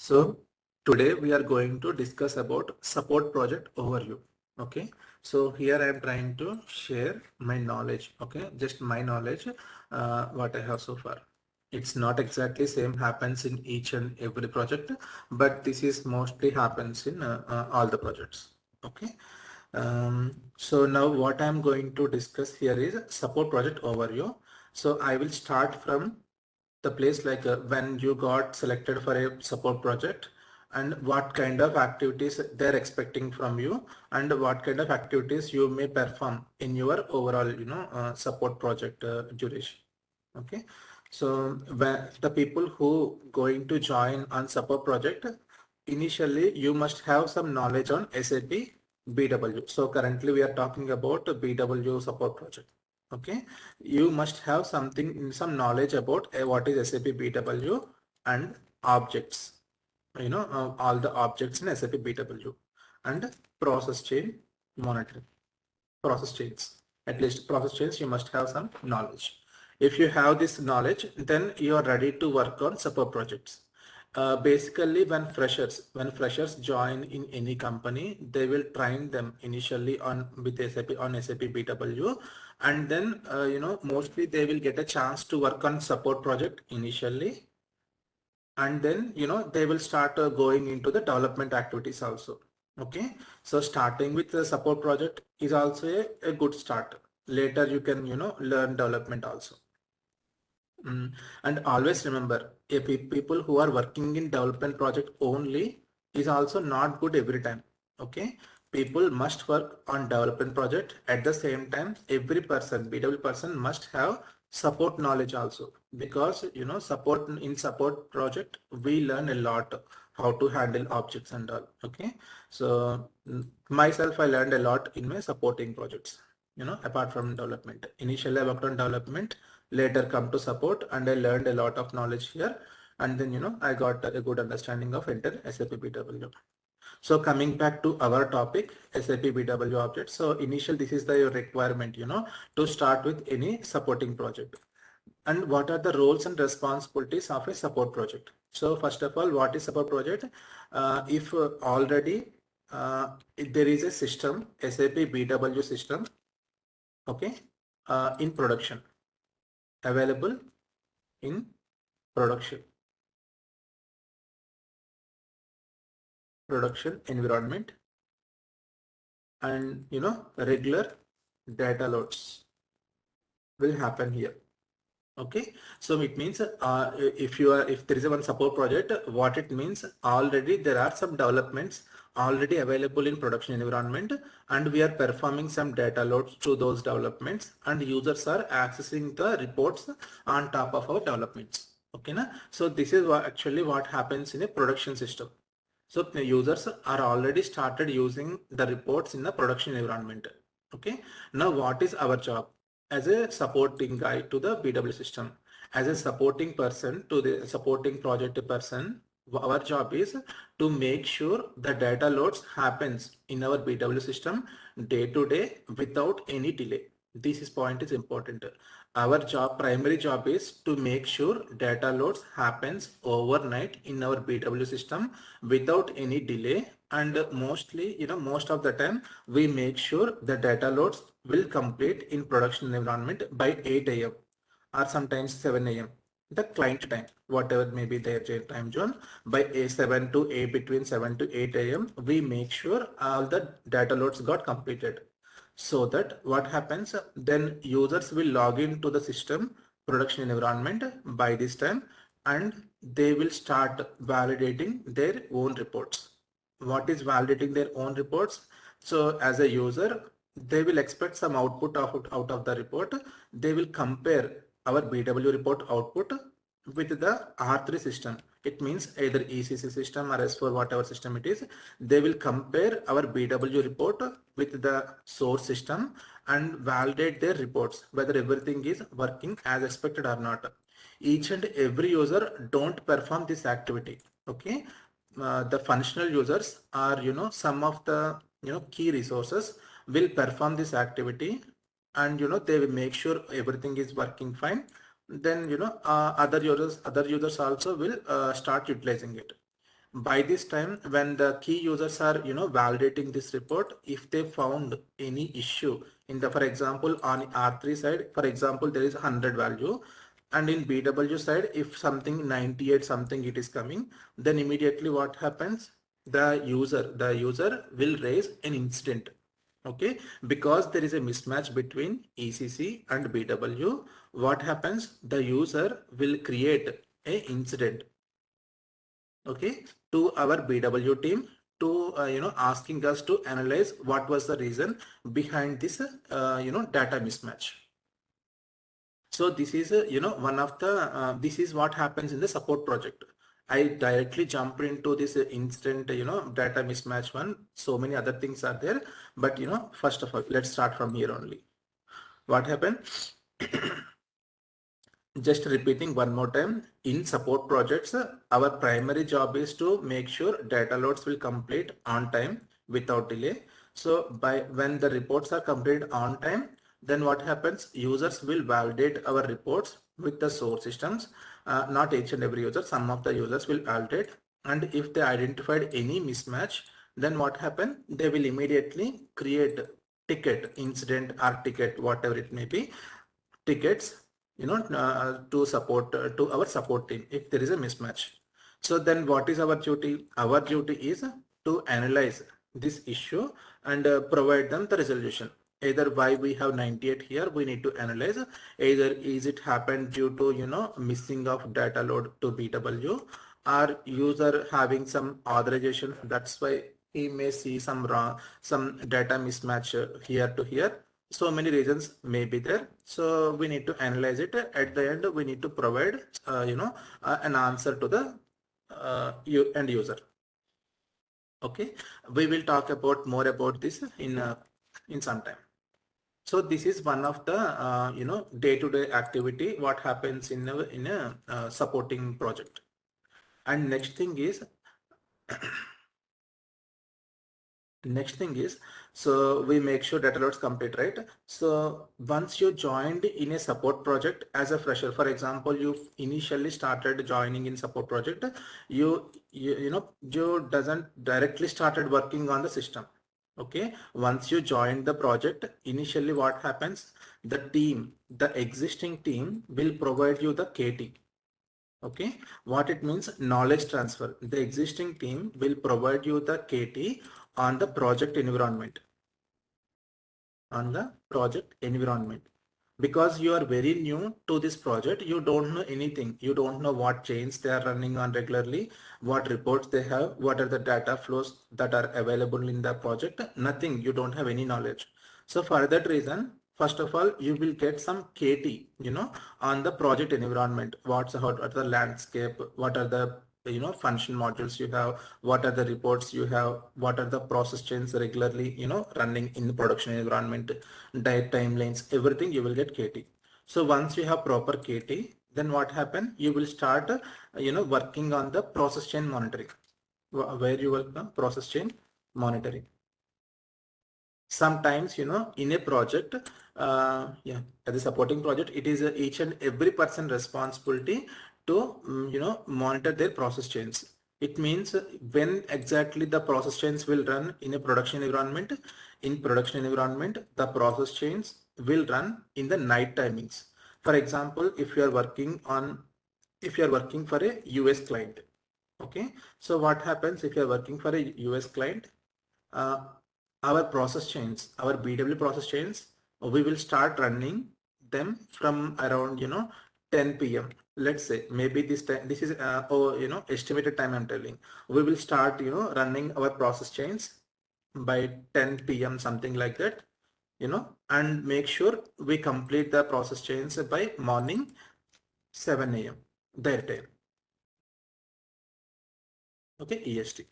So today we are going to discuss about support project overview. Okay. So here I am trying to share my knowledge. Okay. Just my knowledge, what I have so far. It's not exactly same happens in each and every project, but this is mostly happens in all the projects. Okay. So now what I'm going to discuss here is support project overview. So I will start from the place like when you got selected for a support project and what kind of activities they're expecting from you and what kind of activities you may perform in your overall support project duration. Okay, so when the people who going to join on support project, initially you must have some knowledge on SAP BW. So currently we are talking about BW support project. Okay, you must have some knowledge about what is SAP BW and objects, all the objects in SAP BW and process chain monitoring, process chains. At least process chains you must have some knowledge. If you have this knowledge, then you are ready to work on support projects. Basically, when freshers join in any company, they will train them initially on with SAP BW, and then mostly they will get a chance to work on support project initially, and then they will start going into the development activities also. Okay, so starting with the support project is also a good start. Later you can learn development also. And always remember, people who are working in development project only is also not good every time. Okay, people must work on development project at the same time. Every person, BW person, must have support knowledge also, because support project we learn a lot how to handle objects and all. Okay, so myself, I learned a lot in my supporting projects. Apart from development, initially I worked on development, later come to support, and I learned a lot of knowledge here, and then I got a good understanding of entire SAP BW. So coming back to our topic, SAP BW objects. So initial, this is the requirement to start with any supporting project. And what are the roles and responsibilities of a support project? So first of all, what is support project? If already if there is a system, SAP BW system, okay, in production, available in production environment, and regular data loads will happen here. Okay, so it means if there is a one support project, what it means, already there are some developments already available in production environment, and we are performing some data loads to those developments, and users are accessing the reports on top of our developments. Okay, so this is actually what happens in a production system. So the users are already started using the reports in the production environment. Okay, now what is our job? As a supporting guy to the BW system, as a supporting person to the supporting project person, our job is to make sure the data loads happens in our BW system day to day without any delay. This point is important. Our primary job is to make sure data loads happens overnight in our BW system without any delay, and mostly most of the time we make sure the data loads will complete in production environment by 8 a.m. or sometimes 7 a.m. the client time, whatever may be their time zone. By 7 to 8, between 7 to 8 a.m. we make sure all the data loads got completed. So that what happens, then users will log into the system production environment by this time, and they will start validating their own reports. What is validating their own reports? So as a user, they will expect some output out of the report. They will compare our BW report output with the R3 system. It means either ECC system or S4, whatever system it is. They will compare our BW report with the source system and validate their reports, whether everything is working as expected or not. Each and every user don't perform this activity. Okay, the functional users are some of the key resources will perform this activity, and they will make sure everything is working fine. Then other users also will start utilizing it. By this time, when the key users are, validating this report, if they found any issue in the, for example, on R3 side, for example, there is 100 value, and in BW side, if something 98 something it is coming, then immediately what happens? The user will raise an incident. Okay, because there is a mismatch between ECC and BW. What happens? The user will create a incident, okay, to our BW team, to asking us to analyze what was the reason behind this data mismatch. So this is one of the this is what happens in the support project. I directly jumped into this instant data mismatch one. So many other things are there, but first of all, let's start from here only. What happened? Just repeating one more time, in support projects, our primary job is to make sure data loads will complete on time without delay. So when the reports are completed on time, then what happens? Users will validate our reports with the source systems. Not each and every user, some of the users will validate. And if they identified any mismatch, then what happen? They will immediately create ticket, incident or ticket, whatever it may be, tickets to support to our support team if there is a mismatch. So then what is our duty? Our duty is to analyze this issue and provide them the resolution. Either why we have 98 here, we need to analyze. Either is it happened due to missing of data load to BW, or user having some authorization, that's why he may see some wrong, some data mismatch here to here. So many reasons may be there. So we need to analyze it. At the end, we need to provide, an answer to the end user. Okay, we will talk about more about this in some time. So this is one of the day-to-day activity what happens in a supporting project. And next thing is, so we make sure data loads complete, right? So once you joined in a support project as a fresher, for example, you initially started joining in support project, you doesn't directly started working on the system. Okay, once you join the project, initially what happens? The existing team will provide you the KT. Okay, what it means? Knowledge transfer. The existing team will provide you the KT on the project environment. Because you are very new to this project, you don't know anything. You don't know what chains they are running on regularly, what reports they have, what are the data flows that are available in the project. Nothing. You don't have any knowledge. So for that reason, first of all, you will get some KT, on the project environment. What are the landscape? What are the function modules you have? What are the reports you have? What are the process chains regularly running in the production environment? Diet timelines, everything you will get KT. So once you have proper KT, then what happen? You will start working on the process chain monitoring, where you work on process chain monitoring. Sometimes in a project, as a supporting project, it is each and every person responsibility to monitor their process chains. It means when exactly the process chains will run in a production environment. In production environment, the process chains will run in the night timings. For example, if you are working for a US client, okay, so what happens if you are working for a US client? uh, our process chains, our BW process chains, we will start running them from around 10 p.m. Let's say maybe this time, this is estimated time I'm telling. We will start running our process chains by 10 p.m. something like that, and make sure we complete the process chains by morning 7 a.m. their time. Okay, EST.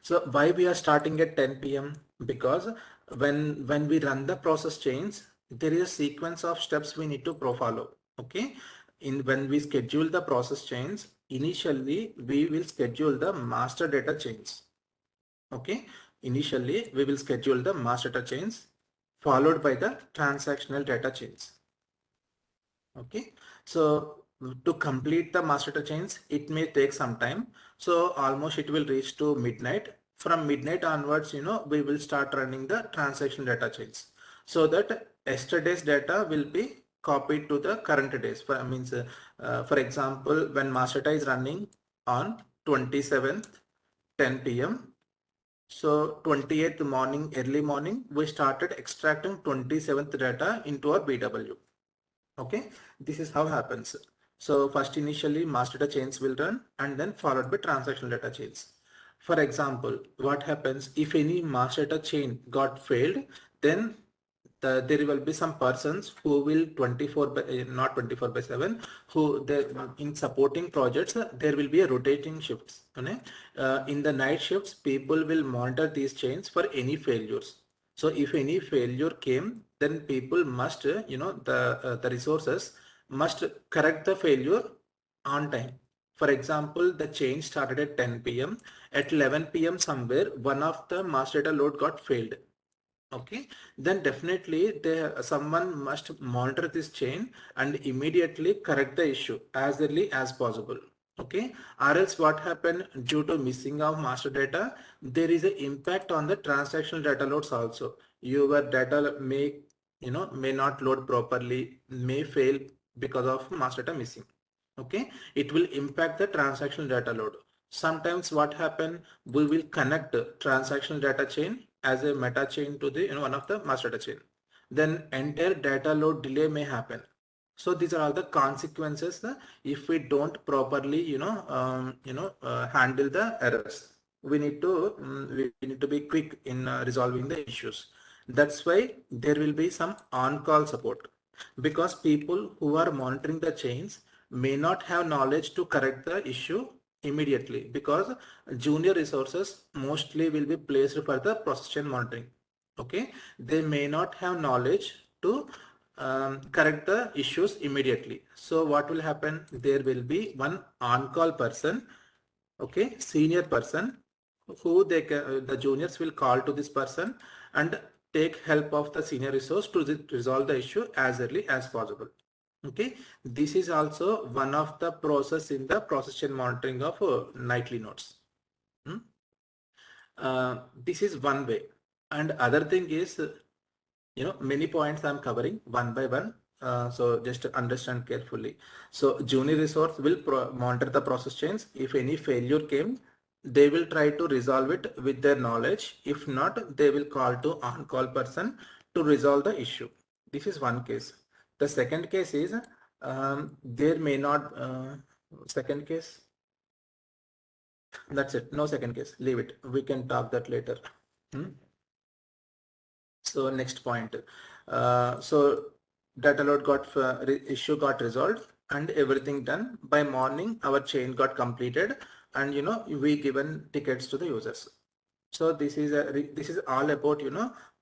So why we are starting at 10 p.m.? Because when we run the process chains, there is a sequence of steps we need to follow. Okay, when we schedule the process chains, initially we will schedule the master data chains. Okay, initially we will schedule the master data chains followed by the transactional data chains. Okay, so To complete the master data chains, it may take some time. So almost it will reach to midnight. From midnight onwards, we will start running the transaction data chains, so that yesterday's data will be copied to the current days. For example, when master data is running on 27th 10 p.m. So 28th morning, early morning, we started extracting 27th data into our BW. Okay, this is how happens. So first initially master data chains will run and then followed by transactional data chains. For example, what happens if any master data chain got failed, then there will be some persons who will 24 by not 24 by 7, who they in supporting projects, there will be a rotating shifts. Okay? In the night shifts, people will monitor these chains for any failures. So if any failure came, then people must, the resources must correct the failure on time. For example, the change started at 10 p.m. At 11 p.m. somewhere, one of the master data load got failed. Okay, then definitely someone must monitor this chain and immediately correct the issue as early as possible. Okay, or else what happened, due to missing of master data, there is an impact on the transactional data loads also. Your data may not load properly, may fail because of master data missing. Okay, it will impact the transactional data load. Sometimes what happen, we will connect transactional data chain as a meta chain to the one of the master data chain, then entire data load delay may happen. So these are all the consequences if we don't properly handle the errors. We need to be quick in resolving the issues. That's why there will be some on-call support, because people who are monitoring the chains may not have knowledge to correct the issue immediately, because junior resources mostly will be placed for the process chain monitoring. Okay, they may not have knowledge to correct the issues immediately. So what will happen, there will be one on-call person, okay, senior person, who the juniors will call to this person and take help of the senior resource to resolve the issue as early as possible. Okay, this is also one of the process in the process chain monitoring of nightly nodes. This is one way. And other thing is, many points I'm covering one by one. So just to understand carefully. So junior resource will monitor the process chains. If any failure came, they will try to resolve it with their knowledge. If not, they will call to on-call person to resolve the issue. This is one case. The second case is, there may not, second case, that's it. No second case, leave it. We can talk that later. So next point. So data load issue got resolved and everything done. By morning, our chain got completed, and we given tickets to the users. So this is all about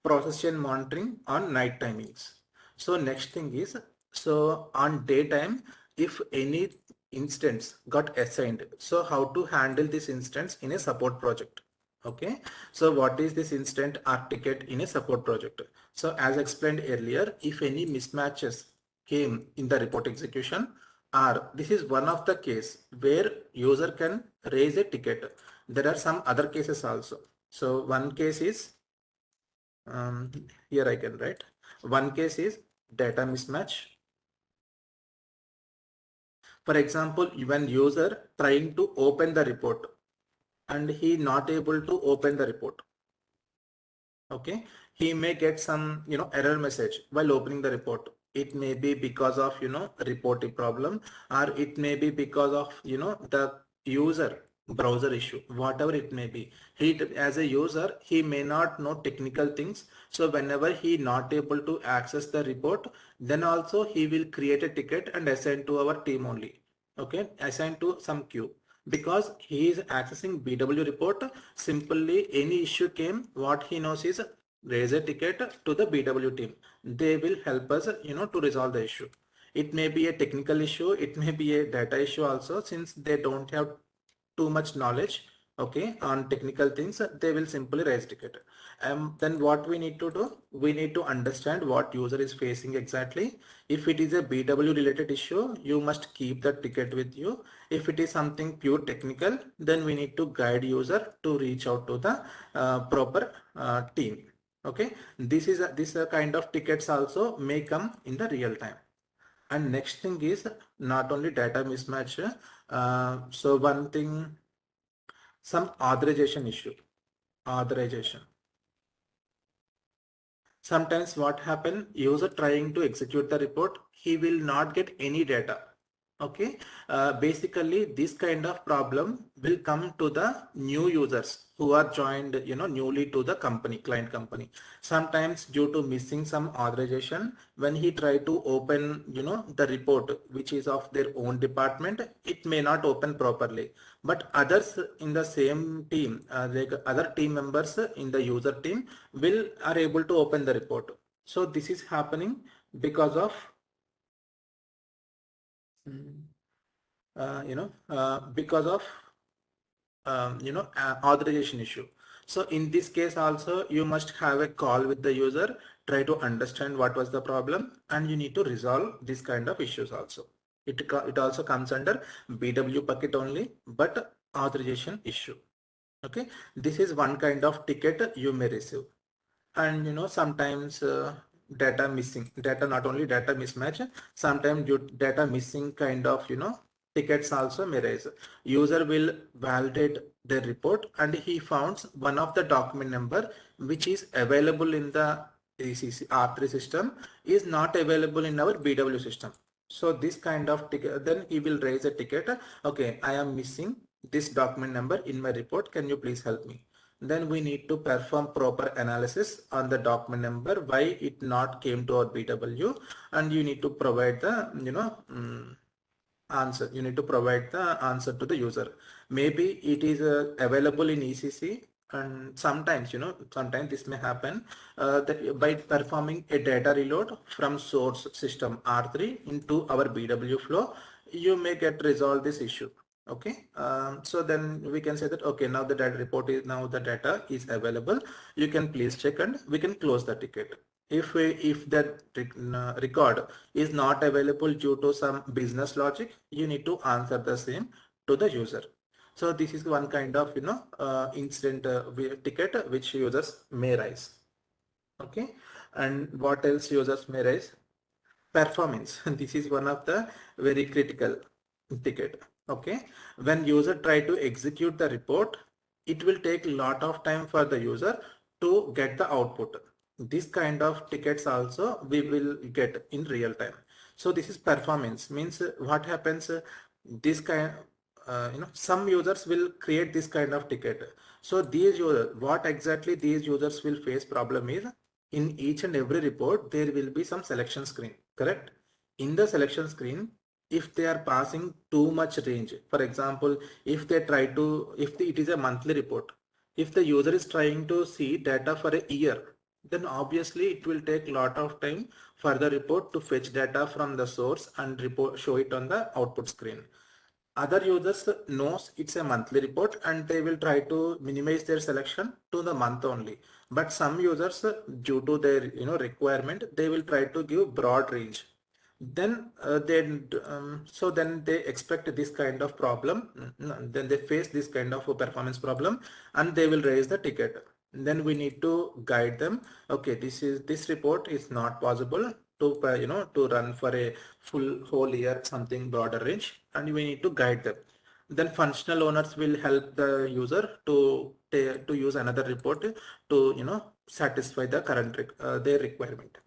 process chain monitoring on night timings. So next thing is, so on daytime, if any instance got assigned, so how to handle this instance in a support project. Okay, so what is this instant or ticket in a support project? So as explained earlier, if any mismatches came in the report execution, or this is one of the case where user can raise a ticket. There are some other cases also. So one case is, here I can write, one case is data mismatch. For example, when user trying to open the report and he not able to open the report. Okay, he may get some error message while opening the report. It may be because of reporting problem, or it may be because of the user browser issue, whatever it may be. He, as a user, he may not know technical things, so whenever he not able to access the report, then also he will create a ticket and assign to our team only. Okay, assign to some queue, because he is accessing BW report. Simply any issue came, what he knows is raise a ticket to the BW team. They will help us to resolve the issue. It may be a technical issue, it may be a data issue also, since they don't have too much knowledge okay, on technical things, they will simply raise ticket. Then what we need to do, we need to understand what user is facing exactly. If it is a BW related issue, you must keep the ticket with you. If it is something pure technical, then we need to guide user to reach out to the proper team. Okay, this kind of tickets also may come in the real time. And next thing is not only data mismatch. So one thing, some authorization issue. Authorization. Sometimes what happen, user trying to execute the report, he will not get any data. Okay, basically this kind of problem will come to the new users who are joined, newly to the company, client company. Sometimes due to missing some authorization, when he try to open, the report which is of their own department, it may not open properly. But others in the same team, like other team members in the user team, will are able to open the report. So this is happening because of because of authorization issue. So in this case also, you must have a call with the user, try to understand what was the problem, and you need to resolve this kind of issues also. It also comes under BW bucket only, but authorization issue. Okay, this is one kind of ticket you may receive. And sometimes data missing, data, not only data mismatch, sometimes data missing kind of tickets also may raise. User will validate the report and he founds one of the document number which is available in the ACC R3 system is not available in our BW system. So this kind of ticket, then he will raise a ticket. Okay, I am missing this document number in my report, can you please help me? Then we need to perform proper analysis on the document number, why it not came to our BW, and you need to provide the answer. You need to provide the answer to the user. Maybe it is available in ECC, and sometimes sometimes this may happen that by performing a data reload from source system R3 into our BW flow, you may get resolved this issue. Okay, so then we can say that okay, now the data report is, now the data is available, you can please check and we can close the ticket. If that record is not available due to some business logic, you need to answer the same to the user. So this is one kind of incident ticket which users may raise. Okay, and what else users may raise? Performance. This is one of the very critical ticket. Okay, when user try to execute the report, it will take a lot of time for the user to get the output. This kind of tickets also we will get in real time. So this is performance, means what happens, this kind some users will create this kind of ticket. So these users, what exactly these users will face problem is, in each and every report there will be some selection screen, correct? In the selection screen, if they are passing too much range, for example, if they try to, it is a monthly report, if the user is trying to see data for a year, then obviously it will take a lot of time for the report to fetch data from the source and report, show it on the output screen. Other users knows it's a monthly report and they will try to minimize their selection to the month only. But some users, due to their requirement, they will try to give broad range. Then so then they expect this kind of problem. Then they face this kind of a performance problem and they will raise the ticket. Then we need to guide them. Okay, this report is not possible to to run for a full whole year, something broader range, and we need to guide them. Then functional owners will help the user to use another report to satisfy the current their requirement.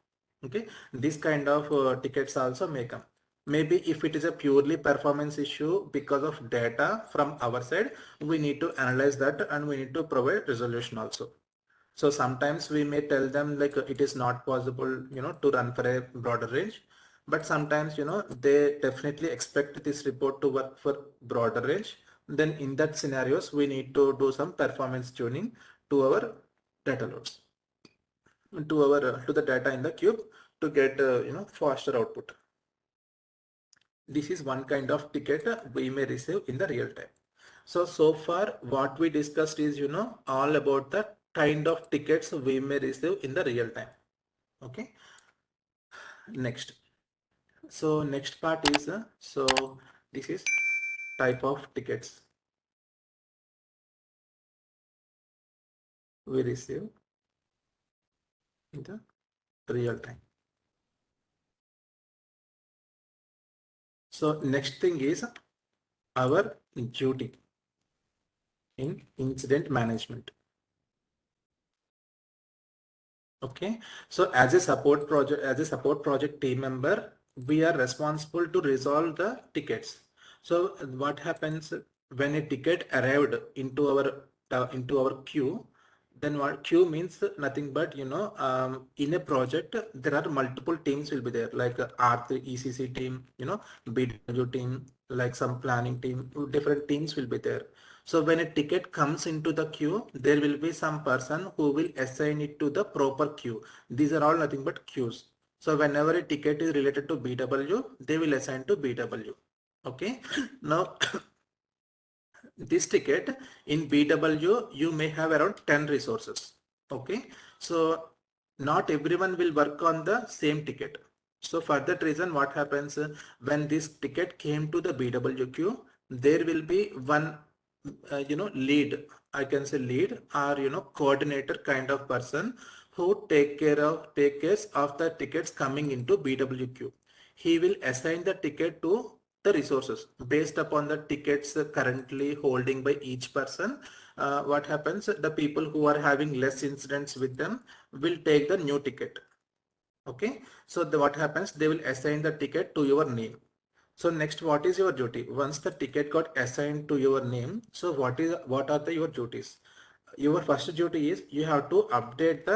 Okay, this kind of tickets also may come. Maybe if it is a purely performance issue because of data from our side, we need to analyze that and we need to provide resolution also. So sometimes we may tell them like it is not possible to run for a broader range, but sometimes they definitely expect this report to work for broader range. Then in that scenarios we need to do some performance tuning to our data loads, to our to the data in the cube, to get faster output. This is one kind of ticket we may receive in the real time. So far what we discussed is, all about the kind of tickets we may receive in the real time. Okay. Next. So next part is, so this is type of tickets we receive in the real time. So next thing is our duty in incident management. Okay, so as a support project team member, we are responsible to resolve the tickets. So what happens when a ticket arrived into our queue? Then what queue means nothing but, in a project there are multiple teams will be there, like R3 ECC team, BW team, like some planning team, different teams will be there. So when a ticket comes into the queue, there will be some person who will assign it to the proper queue. These are all nothing but queues. So whenever a ticket is related to BW, they will assign to BW. Okay. Now this ticket in BW, you may have around 10 resources. Okay. So not everyone will work on the same ticket. So for that reason, what happens when this ticket came to the BW queue, there will be one, lead, I can say lead, or, coordinator kind of person who take care of the tickets coming into BW queue. He will assign the ticket to the resources based upon the tickets currently holding by each person. What happens, the people who are having less incidents with them will take the new ticket. Okay, so what happens, they will assign the ticket to your name. So next, what is your duty once the ticket got assigned to your name? So what are your duties? Your first duty is you have to update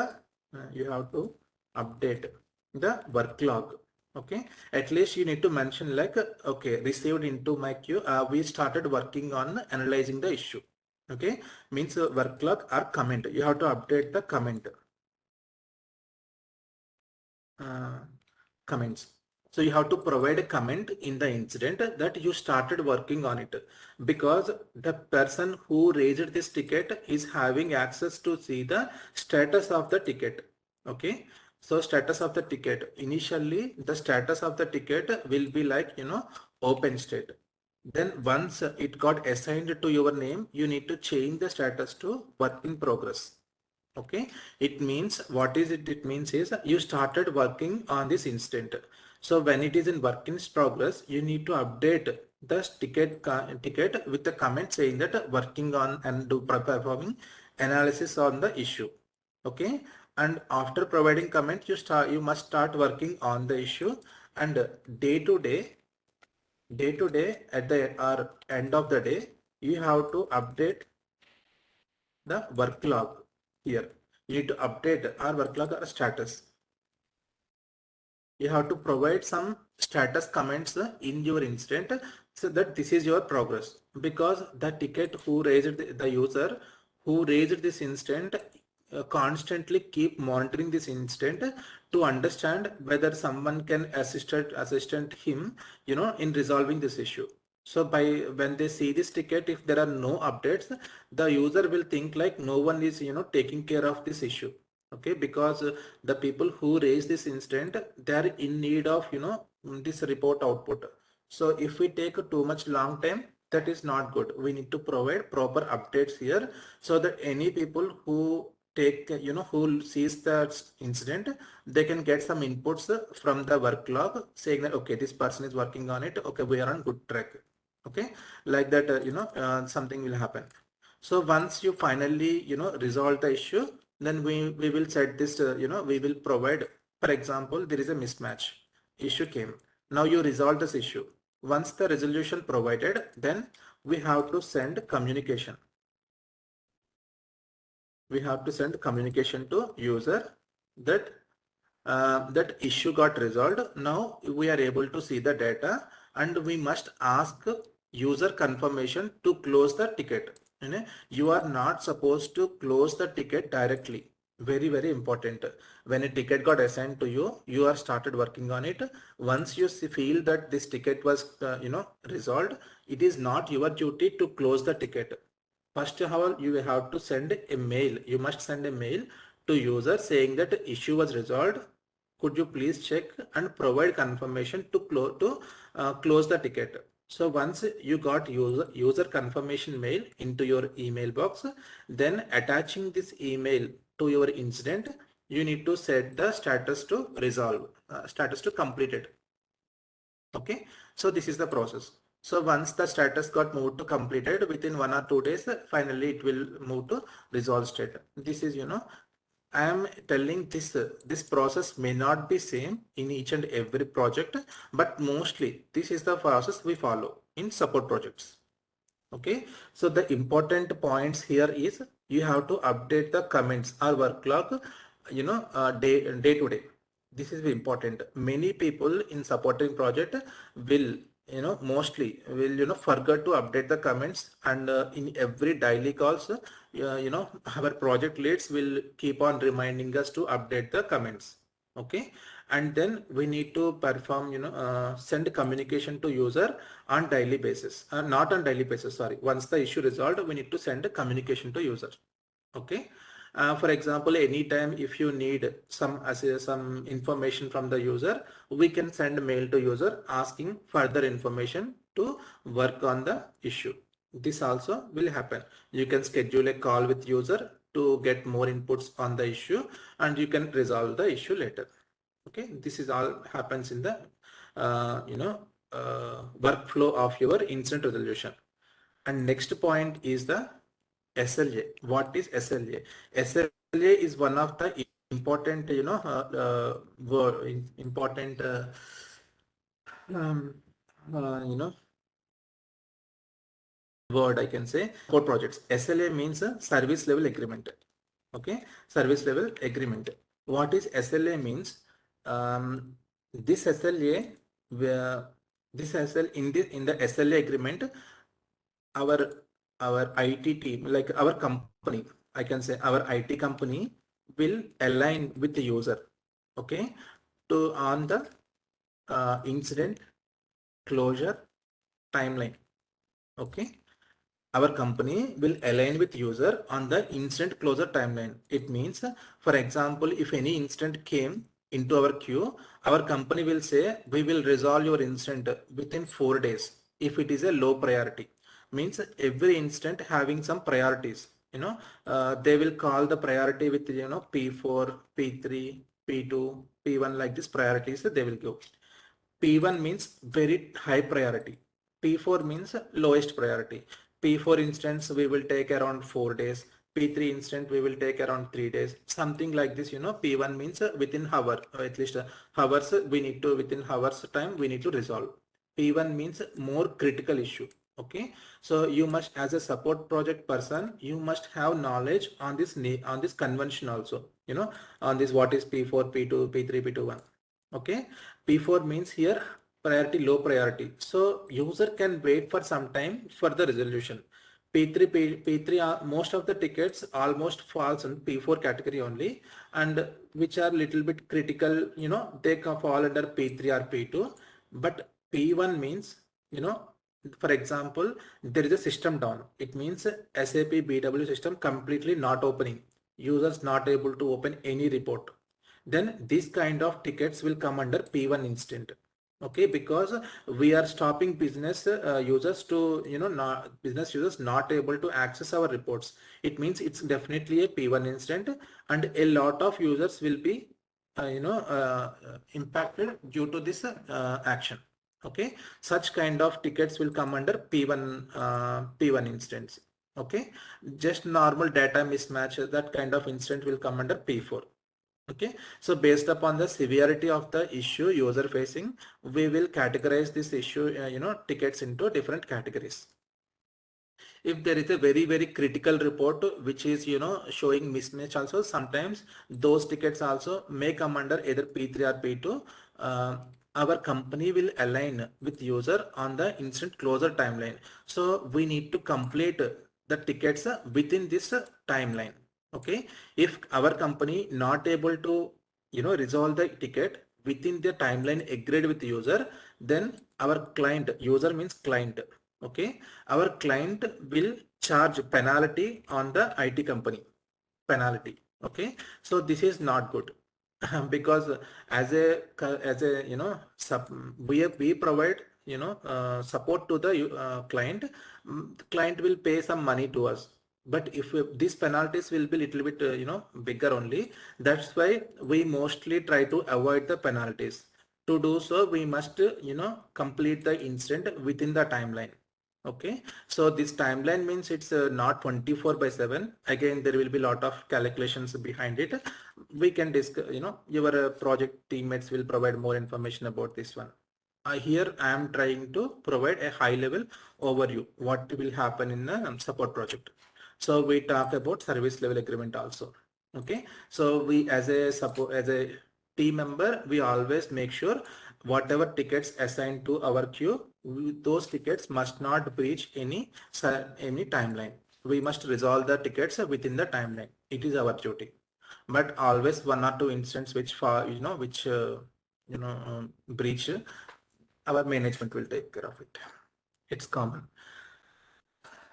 the work log. Okay, at least you need to mention like, okay, received into my queue, we started working on analyzing the issue. Okay, means work log or comment, you have to update the comment, uh, comments. So you have to provide a comment in the incident that you started working on it, because the person who raised this ticket is having access to see the status of the ticket. Okay. So status of the ticket, initially the status of the ticket will be like, open state. Then once it got assigned to your name, you need to change the status to work in progress. Okay, it means, what is it? It means is you started working on this instant. So when it is in work in progress, you need to update the ticket with the comment saying that working on and performing analysis on the issue. Okay, and after providing comment, you must start working on the issue, and day to day at the or end of the day, you have to update the work log here. You need to update our work log or status. You have to provide some status comments in your incident so that this is your progress, because the ticket who raised the user who raised this incident constantly keep monitoring this incident to understand whether someone can assistant him, in resolving this issue. So when they see this ticket, if there are no updates, the user will think like no one is, taking care of this issue. Okay, because the people who raise this incident, they are in need of, this report output. So if we take too much long time, that is not good. We need to provide proper updates here, so that any people who who sees the incident, they can get some inputs from the work log saying that, okay, this person is working on it, okay, we are on good track. Okay, like that, something will happen. So once you finally, resolve the issue, then we will set this, we will provide, for example, there is a mismatch issue came. Now you resolve this issue. Once the resolution provided, then we have to send communication. We have to send communication to user that that issue got resolved. Now we are able to see the data, and we must ask user confirmation to close the ticket. You are not supposed to close the ticket directly. Very, very important. when a ticket got assigned to you, you are started working on it. Once you feel that this ticket was resolved, it is not your duty to close the ticket. First of all, you have to send a mail. You must send a mail to user saying that issue was resolved. Could you please check and provide confirmation to close the ticket. So once you got user confirmation mail into your email box, then attaching this email to your incident, you need to set the status to resolve, status to completed. Okay, so this is the process. So once the status got moved to completed, within 1 or 2 days, finally it will move to resolve state. This is, I am telling this process may not be same in each and every project, but mostly this is the process we follow in support projects. Okay, so the important points here is you have to update the comments or work log, day to day. This is important. Many people in supporting project will, mostly will, forget to update the comments, and in every daily calls, our project leads will keep on reminding us to update the comments. Okay, and then we need to perform, send communication to user on daily basis, not on daily basis, sorry. Once the issue resolved, we need to send a communication to user. Okay, for example, anytime if you need some information from the user, we can send a mail to user asking further information to work on the issue. This also will happen. You can schedule a call with user to get more inputs on the issue, and you can resolve the issue later. Okay, this is all happens in the workflow of your incident resolution. And next point is the SLA. What is SLA? SLA is one of the important, important, um, you know, word I can say for projects. SLA means a service level agreement. Okay, service level agreement. What is SLA means? This SLA, where this SL in the SLA agreement, our IT team, like our company, I can say our IT company will align with the user. Okay, to on the incident closure timeline. Okay, our company will align with user on the incident closure timeline. It means, for example, if any incident came into our queue, our company will say we will resolve your incident within 4 days if it is a low priority. Means every incident having some priorities, they will call the priority with, P4, P3, P2, P1, like this priorities they will give. P1 means very high priority. P4 means lowest priority. P4 instance we will take around 4 days. P3 instant we will take around 3 days. Something like this, P1 means within hour, at least hours we need to, within hours time we need to resolve. P1 means more critical issue. Okay, so you must, as a support project person, you must have knowledge on this convention also, on this, what is P4, P2, P3, P2, okay. P4 means here priority, low priority, so user can wait for some time for the resolution. P3 are most of the tickets almost falls in P4 category only, and which are little bit critical, they can fall under P3 or P2. But P1 means, for example, there is a system down. It means SAP BW system completely not opening. Users not able to open any report. Then this kind of tickets will come under P1 instant. Okay, because we are stopping business users to, business users not able to access our reports. It means it's definitely a P1 instant, and a lot of users will be, impacted due to this action. Okay, such kind of tickets will come under P1 instance. Okay, just normal data mismatch, that kind of incident will come under P4. Okay, so based upon the severity of the issue user facing, we will categorize this issue, tickets into different categories. If there is a very critical report which is, showing mismatch also, sometimes those tickets also may come under either P3 or P2. Our company will align with user on the incident closure timeline. So we need to complete the tickets within this timeline. Okay, if our company not able to resolve the ticket within the timeline agreed with the user, then our client, user means client, okay, our client will charge penalty on the IT company, penalty. Okay, so this is not good. Because as a we provide support to the client. The client will pay some money to us, but if these penalties will be little bit bigger only. That's why we mostly try to avoid the penalties. To do so, we must complete the incident within the timeline. Okay, so this timeline means it's not 24/7. Again, there will be a lot of calculations behind it. We can discuss, your project teammates will provide more information about this one. Here I am trying to provide a high level overview what will happen in the support project. So we talk about service level agreement also. Okay, so we as a team member, we always make sure whatever tickets assigned to our queue, those tickets must not breach any timeline. We must resolve the tickets within the timeline. It is our duty. But always one or two instances which breach, our management will take care of it. It's common.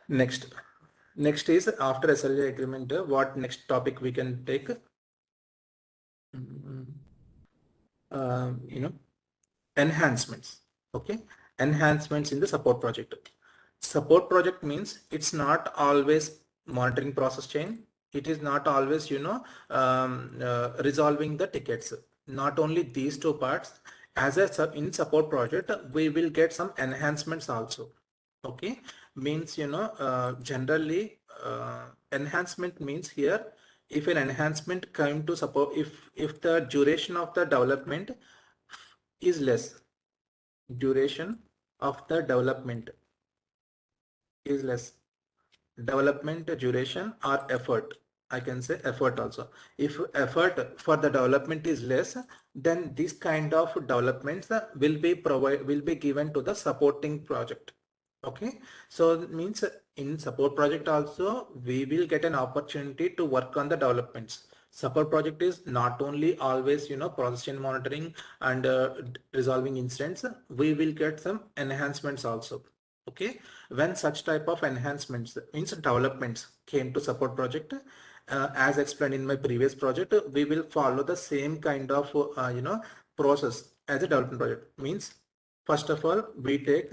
Next is after SLA agreement, what next topic we can take? You know, enhancements. Okay, enhancements in the support project. Support project means it's not always monitoring process chain. It is not always resolving the tickets. Not only these two parts. As a in support project, we will get some enhancements also. Okay, means generally enhancement means here, if an enhancement come to support, if the duration of the development is less, duration of the development is less, development duration or effort, I can say effort also. If effort for the development is less, then this kind of developments will be given to the supporting project. Okay, so it means in support project also we will get an opportunity to work on the developments. Support project is not only always process chain monitoring and resolving incidents. We will get some enhancements also. Okay, when such type of enhancements means developments came to support project, as explained in my previous project, we will follow the same kind of process as a development project. Means first of all, we take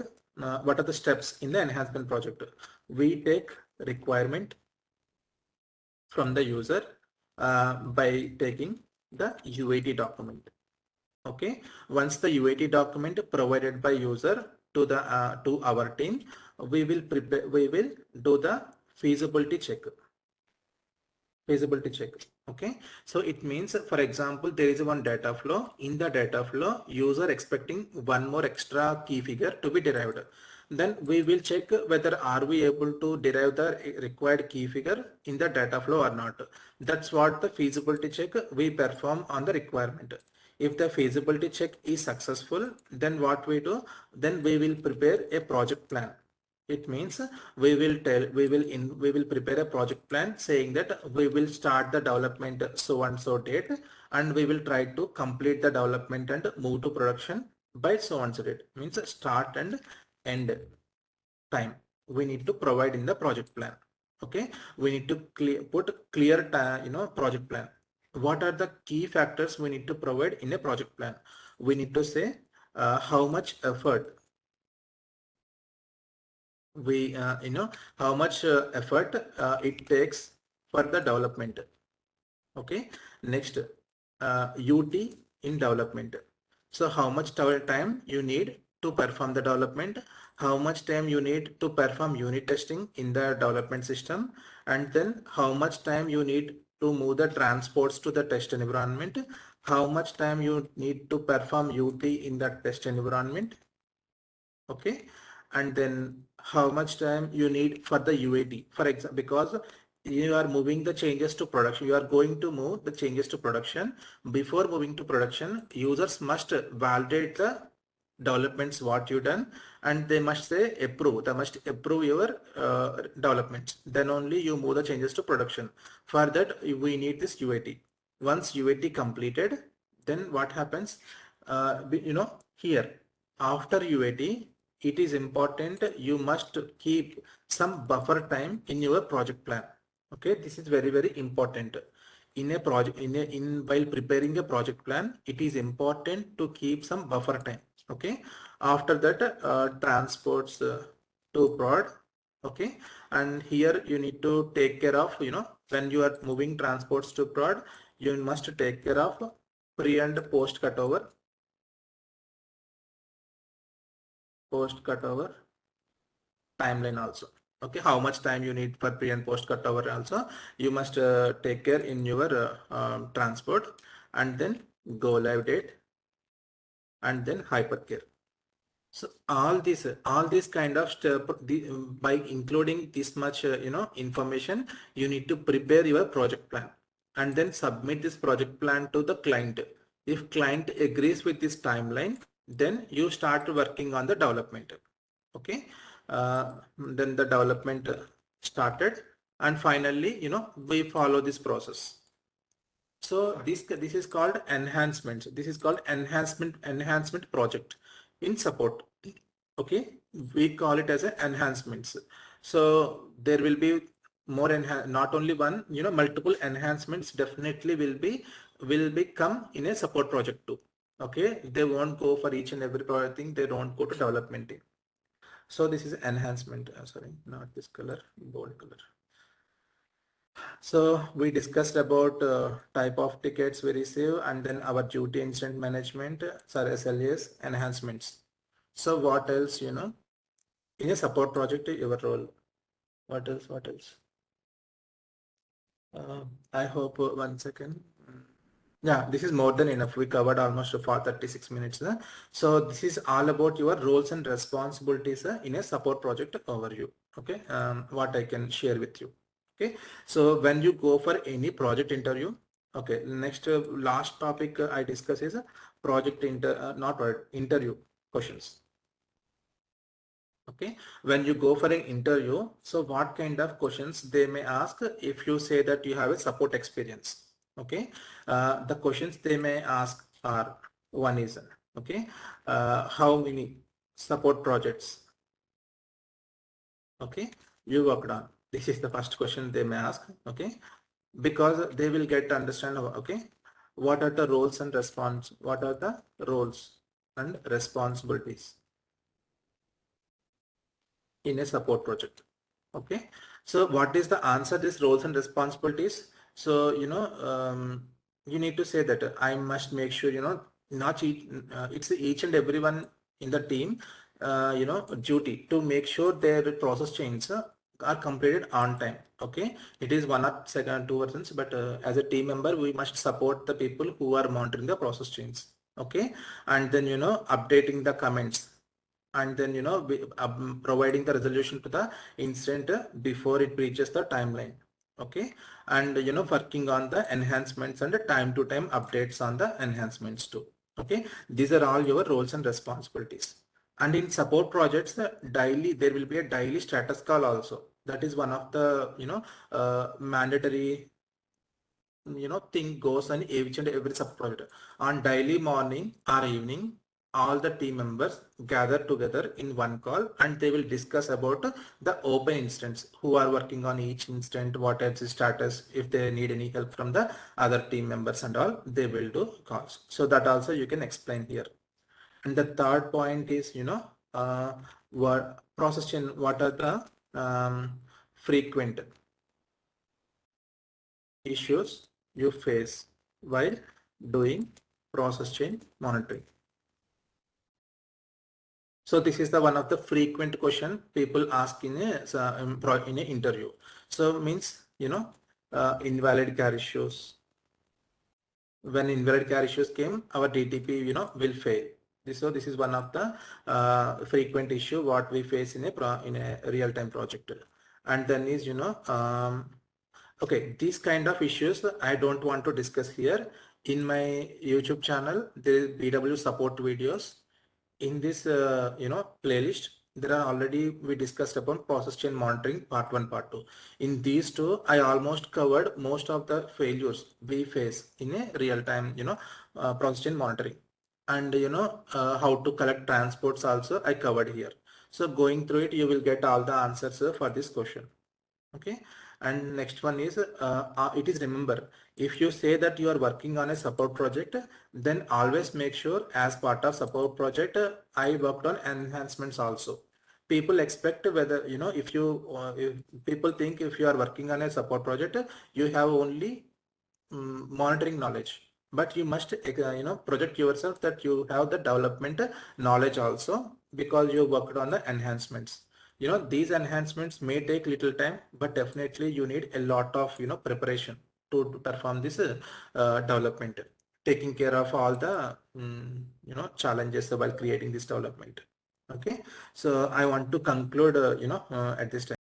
what are the steps in the enhancement project. We take requirement from the user by taking the UAT document. Okay, once the UAT document provided by user to the to our team, we will do the feasibility check. Okay, so it means, for example, there is one data flow. In the data flow, user expecting one more extra key figure to be derived. Then we will check whether are we able to derive the required key figure in the data flow or not. That's what the feasibility check we perform on the requirement. If the feasibility check is successful, then what we do, then we will prepare a project plan. It means we will prepare a project plan saying that we will start the development so and so date, and we will try to complete the development and move to production by so and so date. Means start and end time we need to provide in the project plan. Okay, we need to put clear project plan. What are the key factors we need to provide in a project plan? We need to say how much effort we how much effort it takes for the development. Okay, next UT in development. So how much time you need to perform the development, how much time you need to perform unit testing in the development system, and then how much time you need to move the transports to the test environment, how much time you need to perform UT in the test environment. Okay, and then how much time you need for the UAT, for example, because you are moving the changes to production, you are going to move the changes to production. Before moving to production, users must validate the developments what you done, and they must say approve, they must approve your developments. Then only you move the changes to production. For that we need this UAT. Once UAT completed, then what happens? Here after UAT, it is important you must keep some buffer time in your project plan. Okay, this is very, very important. In a project, while preparing a project plan, it is important to keep some buffer time. Okay, after that, transports to prod. Okay, and here you need to take care of, when you are moving transports to prod, you must take care of pre and post cutover, timeline also. Okay, how much time you need for pre and post cutover also you must take care in your transport, and then go live date, and then hypercare. So all these kind of step, by including this much information, you need to prepare your project plan and then submit this project plan to the client. If client agrees with this timeline, then you start working on the development. Okay, then the development started, and finally we follow this process. So this is called enhancements. This is called enhancement project in support. Okay, we call it as a enhancements. So there will be more not only one, multiple enhancements definitely will be come in a support project too. Okay, they won't go for each and every project thing. They don't go to development team. So this is enhancement. Sorry, not this color, bold color. So we discussed about type of tickets we receive, and then our duty incident management, sorry, SLAs, enhancements. So what else, in a support project, your role? What else? What else? I hope 1 second. Yeah, this is more than enough. We covered almost for 36 minutes. So this is all about your roles and responsibilities in a support project overview. Okay, what I can share with you. Okay, so when you go for any project interview, okay, next last topic I discuss is not project interview questions. Okay, when you go for an interview, so what kind of questions they may ask if you say that you have a support experience? Okay, the questions they may ask are, one is, okay, how many support projects, okay, you worked on? This is the first question they may ask. Okay, because they will get to understand, okay, what are the roles and responsibilities in a support project. Okay, so what is the answer, these roles and responsibilities? So you need to say that I must make sure, not it's each and everyone in the team duty to make sure their process chains are completed on time. Okay, it is one or second 2%, but as a team member we must support the people who are monitoring the process chains. Okay, and then updating the comments, and then providing the resolution to the incident before it breaches the timeline. Okay, and working on the enhancements and time to time updates on the enhancements too. Okay, these are all your roles and responsibilities. And in support projects, daily there will be a daily status call also. That is one of the mandatory thing goes on each and every sub project. On daily morning or evening, all the team members gather together in one call, and they will discuss about the open instance, who are working on each instant, what is the status, if they need any help from the other team members and all, they will do calls. So that also you can explain here. And the third point is, what process chain, what are the frequent issues you face while doing process chain monitoring. So this is the one of the frequent question people ask in a interview. So means invalid care issues. When invalid care issues came, our DTP will fail. So this is one of the frequent issue what we face in a real-time project. And then is okay, these kind of issues I don't want to discuss here. In my YouTube channel, there is BW support videos. In this playlist, there are already we discussed about process chain monitoring part 1, part 2. In these two, I almost covered most of the failures we face in a real time process chain monitoring. And how to collect transports also I covered here. So going through it, you will get all the answers for this question. Okay. And next one is it is, remember, if you say that you are working on a support project, then always make sure as part of support project I worked on enhancements also. People expect whether if you if people think if you are working on a support project, you have only monitoring knowledge, but you must project yourself that you have the development knowledge also, because you worked on the enhancements. These enhancements may take little time, but definitely you need a lot of preparation to perform this development, taking care of all the challenges while creating this development. Okay, so I want to conclude at this time.